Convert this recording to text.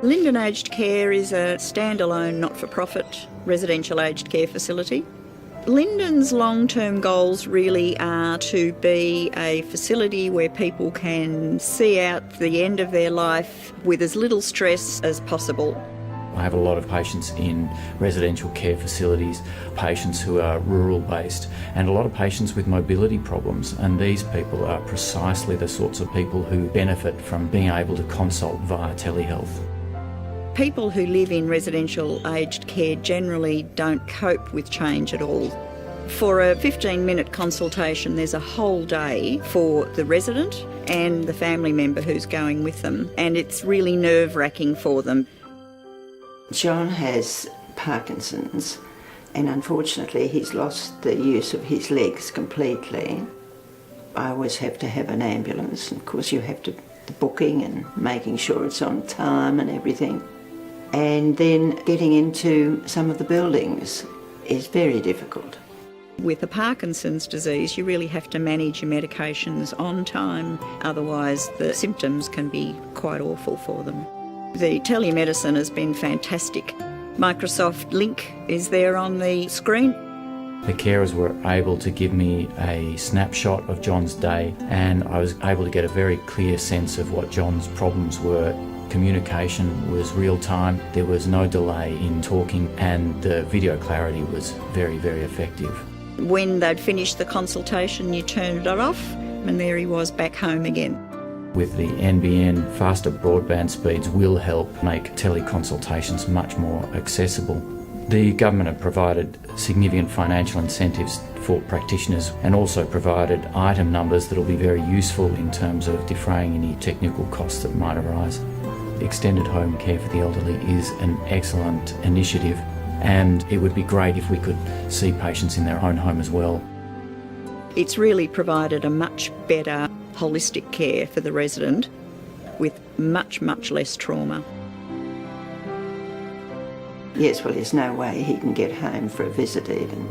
Lynden Aged Care is a standalone, not-for-profit residential aged care facility. Lynden's long-term goals really are to be a facility where people can see out the end of their life with as little stress as possible. I have a lot of patients in residential care facilities, patients who are rural based, and a lot of patients with mobility problems, and these people are precisely the sorts of people who benefit from being able to consult via telehealth. People who live in residential aged care generally don't cope with change at all. For a 15-minute consultation, there's a whole day for the resident and the family member who's going with them, and it's really nerve-wracking for them. John has Parkinson's, and unfortunately he's lost the use of his legs completely. I always have to have an ambulance, and of course you have to the booking and making sure it's on time and everything. And then getting into some of the buildings is very difficult. With the Parkinson's disease, you really have to manage your medications on time, otherwise the symptoms can be quite awful for them. The telemedicine has been fantastic. Microsoft Lync is there on the screen. The carers were able to give me a snapshot of John's day, and I was able to get a very clear sense of what John's problems were. Communication was real time, there was no delay in talking, and the video clarity was very, very effective. When they'd finished the consultation, you turned it off, and there he was back home again. With the NBN, faster broadband speeds will help make teleconsultations much more accessible. The government have provided significant financial incentives for practitioners and also provided item numbers that will be very useful in terms of defraying any technical costs that might arise. Extended home care for the elderly is an excellent initiative, and it would be great if we could see patients in their own home as well. It's really provided a much better holistic care for the resident with much, much less trauma. Yes, well, there's no way he can get home for a visit even.